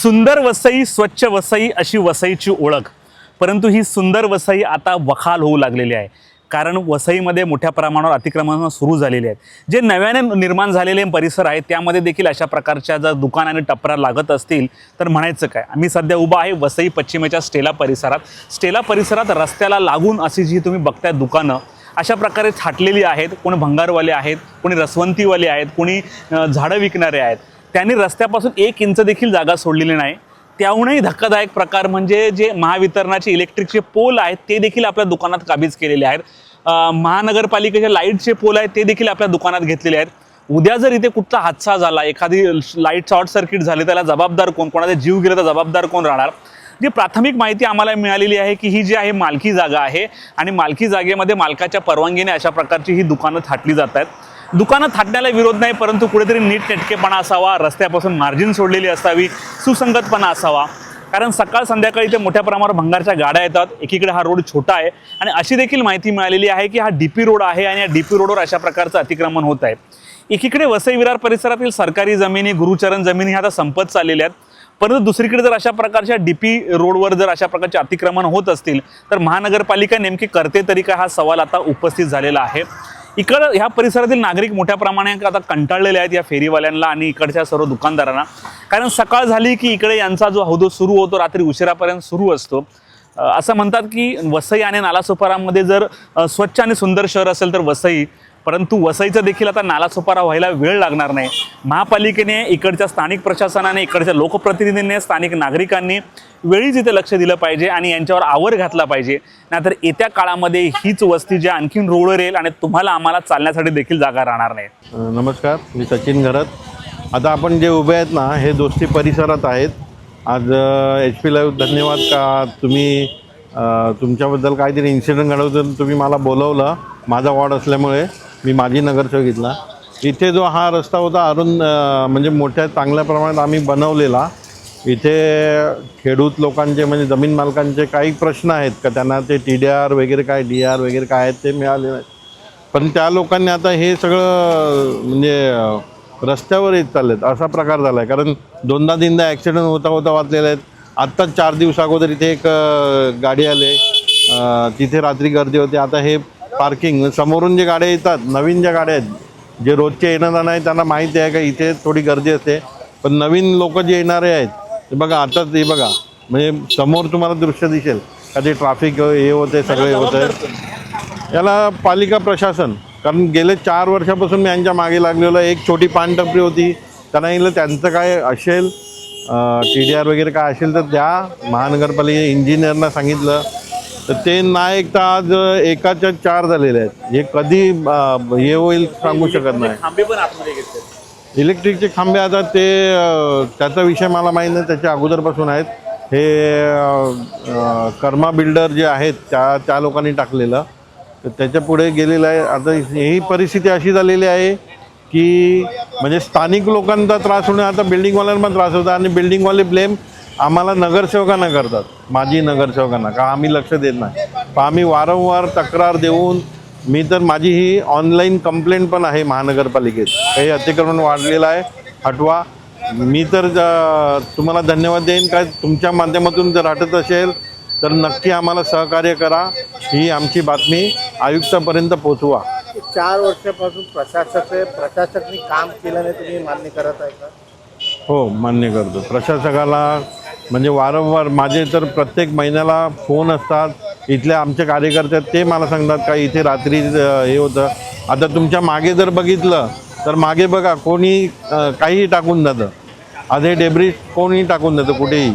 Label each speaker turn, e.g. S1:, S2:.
S1: सुंदर वसई, स्वच्छ वसई अशी वसईची ओळख. परंतु ही सुंदर वसई आता वखाल होऊ लागलेली आहे. कारण वसईमध्ये मोठ्या प्रमाणावर अतिक्रमणं सुरू झालेली आहेत. जे नव्याने निर्माण झालेले परिसर आहेत त्यामध्ये देखील अशा प्रकारच्या जर दुकान आणि टपऱ्या लागत असतील तर म्हणायचं काय. आम्ही सध्या उभा आहे वसई पश्चिमेच्या स्टेला परिसरात. स्टेला परिसरात रस्त्याला लागून अशी जी तुम्ही बघताय दुकानं अशा प्रकारे थाटलेली आहेत. कोणी भंगारवाले आहेत, कोणी रसवंतीवाले आहेत, कोणी झाडं विकणारे आहेत. त्यांनी रस्त्यापासून 1 इंच देखील जागा सोडलेली नाही. त्याहूनही धक्कादायक प्रकार म्हणजे जे महावितरणाचे इलेक्ट्रिकचे पोल आहेत ते देखील आपल्या दुकानात काबीज केलेले आहेत. महानगरपालिकेचे लाईटचे पोल आहेत ते देखील आपल्या दुकानात घेतलेले आहेत. उद्या जर इथे कुठचा हादसा झाला, एखादी लाईट शॉर्ट सर्किट झाली, त्याला जबाबदार कोण, कोणाचा जीव गेला तर जबाबदार कोण राहणार. जी प्राथमिक माहिती आम्हाला मिळालेली आहे की ही जी आहे मालकी जागा आहे आणि मालकी जागेमध्ये मालकाच्या परवानगीने अशा प्रकारची ही दुकानं थाटली जात आहेत. दुकानं थाटण्याला विरोध नाही, परंतु कुठेतरी नीटनेटकेपणा असावा, रस्त्यापासून मार्जिन सोडलेली असावी, सुसंगतपणा असावा. कारण सकाळ संध्याकाळी इथे मोठ्या प्रमाणावर भंगारच्या गाड्या येतात. एकीकडे हा रोड छोटा आहे आणि अशी देखील माहिती मिळालेली आहे की हा DP रोड आहे आणि या DP रोडवर अशा प्रकारचं अतिक्रमण होत आहे. एकीकडे वसई विरार परिसरातील सरकारी जमिनी, गुरुचरण जमिनी ह्या आता संपत चाललेल्या आहेत. परंतु दुसरीकडे जर अशा प्रकारच्या DP रोडवर जर अशा प्रकारचे अतिक्रमण होत असतील तर महानगरपालिका नेमकी करते तरी काय, हा सवाल आता उपस्थित झालेला आहे. इकडं ह्या परिसरातील नागरिक मोठ्या प्रमाणात आता कंटाळलेले आहेत या फेरीवाल्यांना आणि इकडच्या सर्व दुकानदारांना. कारण सकाळ झाली की इकडे यांचा जो हौदो सुरू होतो रात्री उशिरापर्यंत सुरू असतो. असं म्हणतात की वसई आणि नालासोपारामध्ये जर स्वच्छ आणि सुंदर शहर असेल तर वसई, परंतु वसईचं देखील आता नालासोपारा व्हायला वेळ लागणार नाही. महापालिकेने, इकडच्या स्थानिक प्रशासनाने, इकडच्या लोकप्रतिनिधींनी, स्थानिक नागरिकांनी वेळीच इथे लक्ष दिलं पाहिजे आणि यांच्यावर आवर घातला पाहिजे. नाहीतर येत्या काळामध्ये हीच वस्ती जी आणखीन रोडवर येईल आणि तुम्हाला आम्हाला चालण्यासाठी देखील जागा राहणार नाही.
S2: नमस्कार, मी सचिन घरत. आता आपण जे उभे आहेत ना हे दोस्ती परिसरात आहेत. आज HP लाईव्ह धन्यवाद का तुम्ही तुमच्याबद्दल काहीतरी इन्सिडेंट घडवून तुम्ही मला बोलवलं. माझा वॉर्ड असल्यामुळे मी माजी नगरसेवक इथला. इथे जो हा रस्ता होता अरुण म्हणजे मोठ्या चांगल्या प्रमाणात आम्ही बनवलेला. इथे खेडूत लोकांचे म्हणजे जमीन मालकांचे काही प्रश्न आहेत का त्यांना ते TDR वगैरे काय DR वगैरे काय आहेत ते मिळाले नाहीत. पण त्या लोकांनी आता हे सगळं म्हणजे रस्त्यावर येत चाललेत असा प्रकार झाला आहे. कारण 2दा-3दा ॲक्सिडेंट होता वाचलेले आहेत. आत्ताच 4 दिवस अगोदर इथे एक गाडी आले, तिथे रात्री गर्दी होती. आता हे पार्किंग समोरून जे गाड्या येतात, नवीन ज्या गाड्या आहेत, जे रोजचे येणं जाणं आहे त्यांना माहिती आहे का इथे थोडी गर्दी असते. पण नवीन लोक जे येणारे आहेत ते बघा, आता ते बघा म्हणजे समोर तुम्हाला दृश्य दिसेल का ते ट्रॅफिक हे होते, सगळे होत आहे. याला पालिका प्रशासन, कारण गेले 4 वर्षापासून मी यांच्या मागे लागलेलो. एक छोटी पानटपरी होती, त्यांना येईल त्यांचं काय असेल TDR वगैरे काय असेल तर त्या महानगरपालिका इंजिनियरना सांगितलं तर ते ना ऐकता आज एकाच्या 4 झालेले आहेत. हे कधी हे होईल सांगू शकत नाही.
S1: खांबे पण आतमध्ये घेतले,
S2: इलेक्ट्रिकचे खांबे आता ते त्याचा विषय मला माहीत नाही, त्याच्या अगोदरपासून आहेत. हे कर्मा बिल्डर जे आहेत त्या लोकांनी टाकलेलं, तर त्याच्या पुढे गेलेलं आहे. आता ही परिस्थिती अशी झालेली आहे की म्हणजे स्थानिक लोकांचा त्रास होणे, आता बिल्डिंगवाल्यांना पण त्रास होतो आणि बिल्डिंगवाले ब्लेम आम्हाला नगरसेवकांना करतात, माजी नगरसेवकांना, का आम्ही लक्ष देत नाही. पण आम्ही वारंवार तक्रार देऊन, मी तर माझी ही ऑनलाईन कंप्लेंट पण आहे महानगरपालिकेत, काही अतिक्रमण वाढलेलं आहे, हटवा. मी तर तुम्हाला धन्यवाद देईन का तुमच्या माध्यमातून जर हटत असेल तर नक्की आम्हाला सहकार्य करा. ही आमची बातमी आयुक्तापर्यंत पोचवा.
S3: 4 वर्षापासून प्रशासकांनी काम केलं नाही, तुम्ही मान्य करत आहे का?
S2: हो, मान्य करतो. प्रशासकाला म्हणजे वारंवार माझे तर प्रत्येक महिन्याला फोन असतात. इथले आमचे कार्यकर्ते ते मला सांगतात का इथे रात्री हे होतं. आता तुमच्या मागे जर बघितलं तर मागे बघा कोणी काही टाकून जातं. आज हे डेब्रिज कोणी टाकून जातं कुठेही.